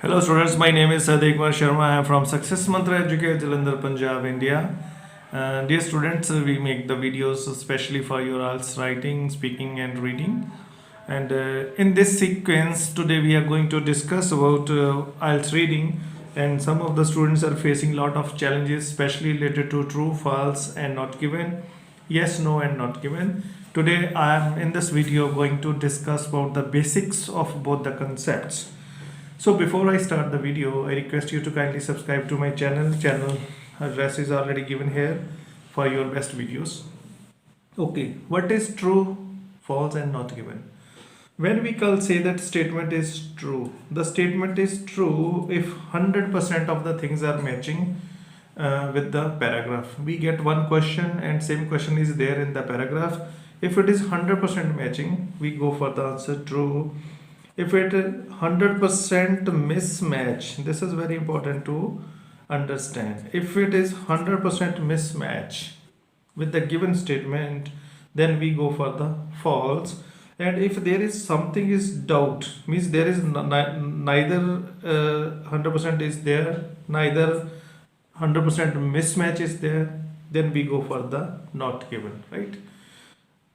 Hello students, my name is sehdevsharma. I am from Success Mantra Educate, Jalandhar, Punjab, India. Dear students, we make the videos especially for your IELTS writing, speaking and reading. And in this sequence, today we are going to discuss about IELTS reading. And some of the students are facing a lot of challenges, especially related to true, false and not given, yes, no and not given. Today I am in this video going to discuss about the basics of both the concepts. So before I start the video, I request you to kindly subscribe to my channel. Channel address is already given here for your best videos. Okay, what is true, false and not given? When we say that statement is true, the statement is true if 100% of the things are matching with the paragraph. We get one question and same question is there in the paragraph. If it is 100% matching, we go for the answer true. If it is 100% mismatch, this is very important to understand. If it is 100% mismatch with the given statement, then we go for the false. And if there is something is doubt, means there is neither 100% is there, neither 100% mismatch is there, then we go for the not given, right?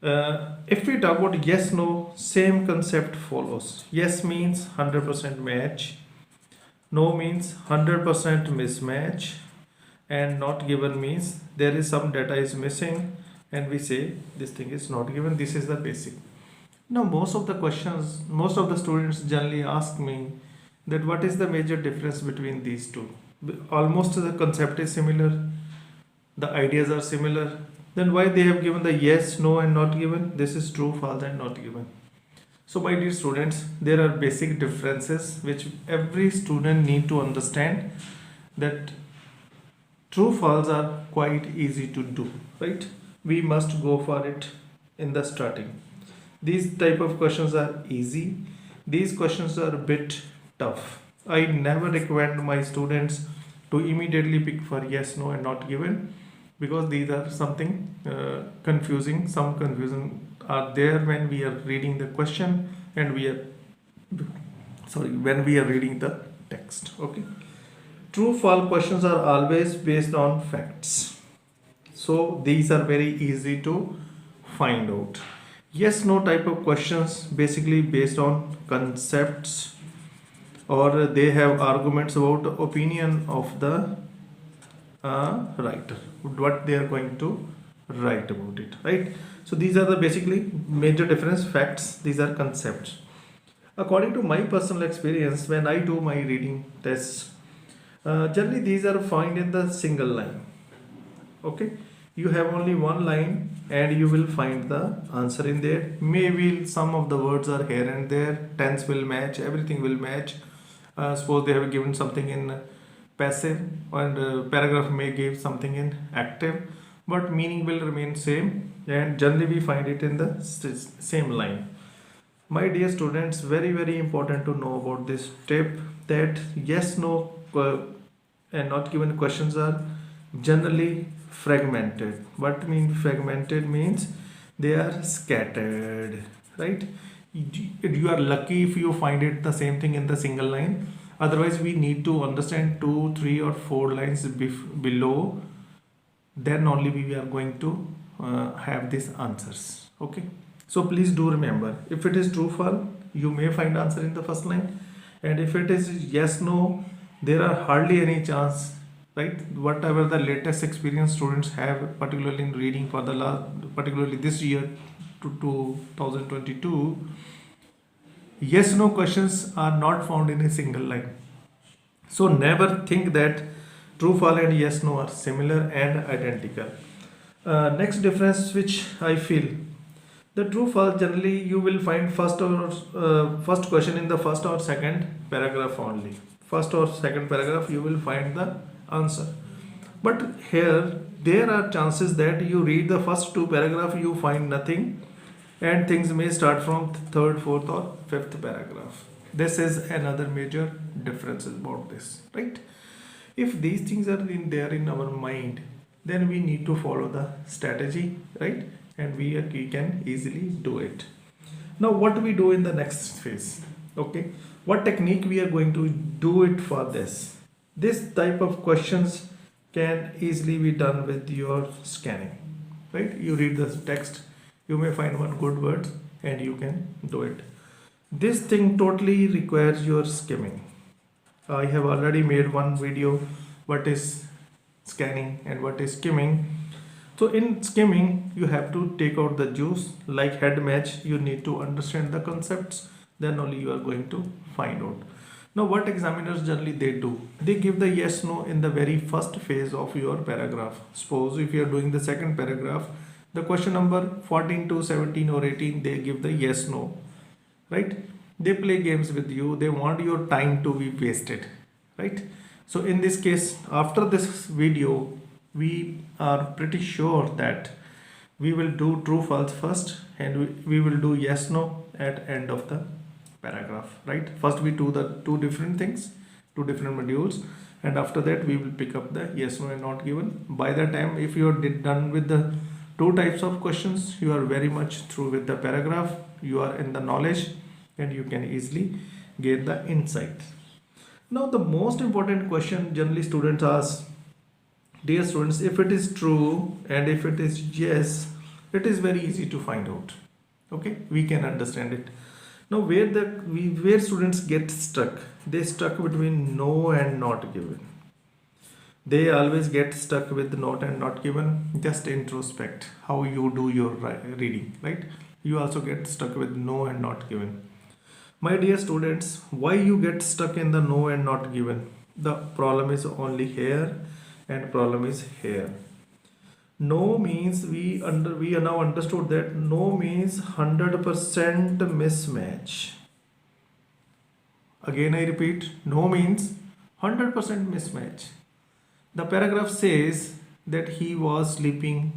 If we talk about yes no, same concept follows. Yes means 100% match, no means 100% mismatch, and not given means there is some data is missing and we say this thing is not given. This is the basic. Now most of the students generally ask me that what is the major difference between these two. Almost the concept is similar, the ideas are similar, then why they have given the yes, no and not given? This is true, false and not given. So my dear students, there are basic differences which every student need to understand, that true, false are quite easy to do, right? We must go for it in the starting. These type of questions are easy. These questions are a bit tough. I never recommend my students to immediately pick for yes, no and not given, because these are something confusing. Some confusion are there when we are reading the question and when we are reading the text. Okay, true false questions are always based on facts, so these are very easy to find out. Yes no type of questions basically based on concepts, or they have arguments about the opinion of the writer, what they are going to write about it, right? So these are the basically major difference. Facts, these are concepts. According to my personal experience, when I do my reading tests, generally these are found in the single line. Okay, you have only one line and you will find the answer in there. Maybe some of the words are here and there, tense will match, everything will match. Suppose they have given something in passive and paragraph may give something in active, but meaning will remain same, and generally we find it in the same line. My dear students, very important to know about this tip, that yes no and not given questions are generally fragmented. What mean fragmented? Means they are scattered, right? You are lucky if you find it the same thing in the single line. Otherwise we need to understand 2, 3 or 4 lines below, then only we are going to have these answers. Okay, so please do remember, if it is true false, you may find answer in the first line, and if it is yes no, there are hardly any chance, right? Whatever the latest experience students have, particularly in reading for the particularly this year to 2022, yes no questions are not found in a single line. So never think that true false and yes no are similar and identical. Next difference which I feel, the true false generally you will find first question in the first or second paragraph only. First or second paragraph you will find the answer. But here there are chances that you read the first 2 paragraph, you find nothing, and things may start from third, fourth or fifth paragraph. This is another major difference about this, right? If these things are there in our mind, then we need to follow the strategy, right? And we can easily do it. Now what do we do in the next phase? Okay, what technique we are going to do it for this? This type of questions can easily be done with your scanning, right? You read the text, you may find one good word and you can do it. This thing totally requires your skimming. I have already made one video what is scanning and what is skimming. So in skimming you have to take out the juice. Like head match, you need to understand the concepts, then only you are going to find out. Now what examiners generally they do, they give the yes no in the very first phase of your paragraph. Suppose if you are doing the second paragraph, the question number 14 to 17 or 18, they give the yes no, right? They play games with you, they want your time to be wasted, right? So in this case, after this video, we are pretty sure that we will do true false first and we will do yes no at end of the paragraph, right? First we do the two different things, two different modules, and after that we will pick up the yes no and not given. By the time if you are done with the two types of questions, you are very much through with the paragraph, you are in the knowledge and you can easily get the insight. Now the most important question generally students ask, dear students, if it is true and if it is yes, it is very easy to find out. Okay, we can understand it. Now where students get stuck, they stuck between no and not given. They always get stuck with not and not given. Just introspect how you do your reading, right? You also get stuck with no and not given. My dear students, why you get stuck in the no and not given? The problem is only here and problem is here. No means we are now understood that no means 100% mismatch. Again I repeat, no means 100% mismatch. The paragraph says that he was sleeping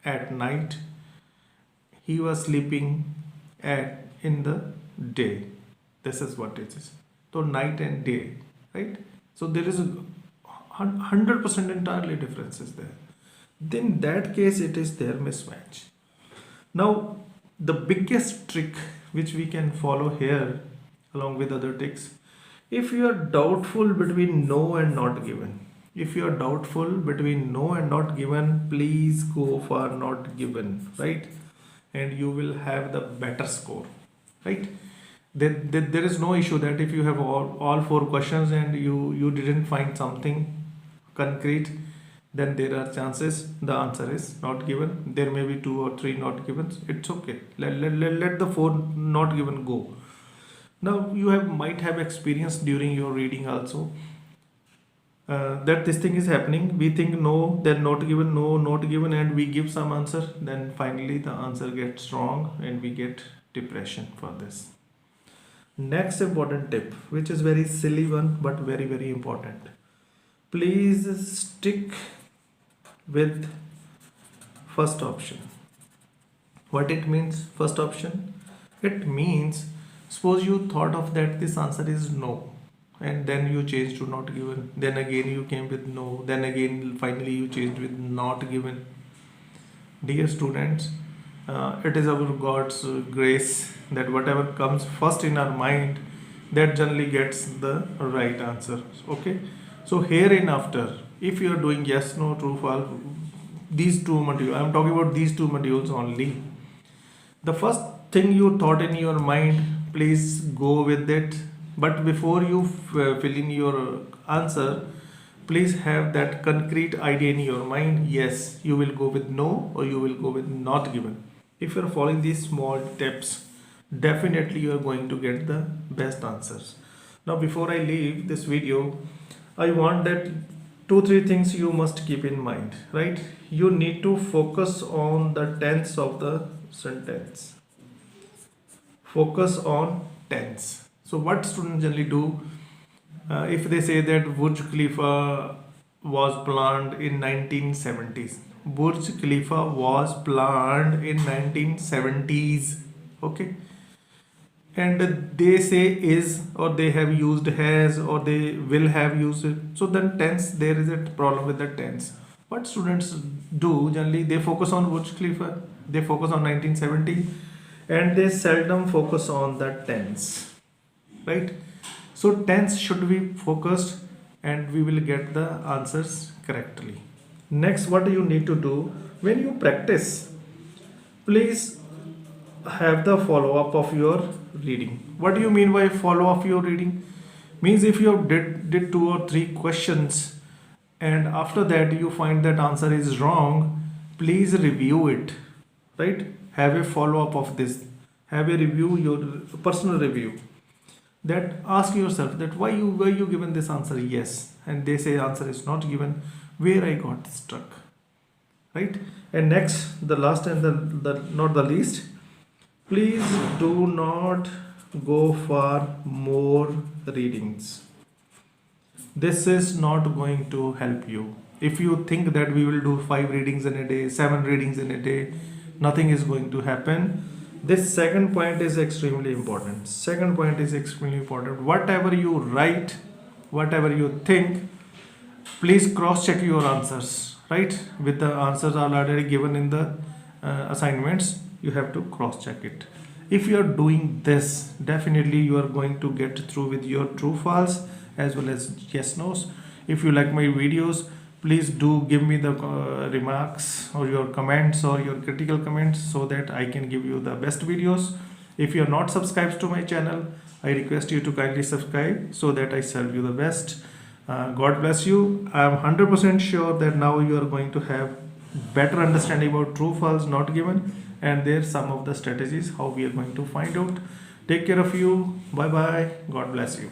at night. He was sleeping in the day. This is what it is. So night and day, right? So there is a 100% entirely difference is there. Then in that case it is their mismatch. Now the biggest trick which we can follow here along with other tricks, if you are doubtful between no and not given, if you are doubtful between no and not given, please go for not given, right? And you will have the better score, right? There is no issue that if you have all four questions and you didn't find something concrete, then there are chances the answer is not given. There may be 2 or 3 not givens. It's okay. Let the 4 not given go. Now you might have experienced during your reading also that this thing is happening. We think no, then not given, no, not given, and we give some answer. Then finally the answer gets wrong and we get depression for this. Next important tip, which is very silly one but very very important. Please stick with first option. What it means, first option? It means suppose you thought of that this answer is no, and then you changed to not given, then again you came with no, then again finally you changed with not given. Dear students, it is our God's grace that whatever comes first in our mind, that generally gets the right answer. Okay, so hereinafter, if you are doing yes, no, true, false, these two modules, I am talking about these two modules only. The first thing you thought in your mind, please go with it. But before you fill in your answer, please have that concrete idea in your mind. Yes, you will go with no or you will go with not given. If you are following these small tips, definitely you are going to get the best answers. Now before I leave this video, I want that 2-3 things you must keep in mind, right? You need to focus on the tense of the sentence. Focus on tense. So what students generally do, if they say that Burj Khalifa was planned in 1970s. Burj Khalifa was planned in 1970s. Okay. And they say is, or they have used has, or they will have used it. So then tense, there is a problem with the tense. What students do generally, they focus on Burj Khalifa, they focus on 1970, and they seldom focus on the tense. right? So tense should be focused and we will get the answers correctly. Next, what you need to do when you practice, please have the follow up of your reading. What do you mean by follow up your reading? Means if you did 2 or 3 questions and after that you find that answer is wrong, please review it, right? Have a follow up of this, have a review, your personal review, that ask yourself that why you were you given this answer yes and they say answer is not given, where I got stuck, right? And next, the last and the not the least, please do not go for more readings. This is not going to help you. If you think that we will do 5 readings in a day, 7 readings in a day, nothing is going to happen. This second point is extremely important. Second point is extremely important. Whatever you write, whatever you think, please cross check your answers, right? With the answers are already given in the assignments, you have to cross check it. If you are doing this, definitely you are going to get through with your true false as well as yes no's. If you like my videos, please do give me the remarks or your comments or your critical comments so that I can give you the best videos. If you are not subscribed to my channel, I request you to kindly subscribe so that I serve you the best. God bless you. I am 100% sure that now you are going to have better understanding about true false not given, and there's some of the strategies how we are going to find out. Take care of you. Bye bye. God bless you.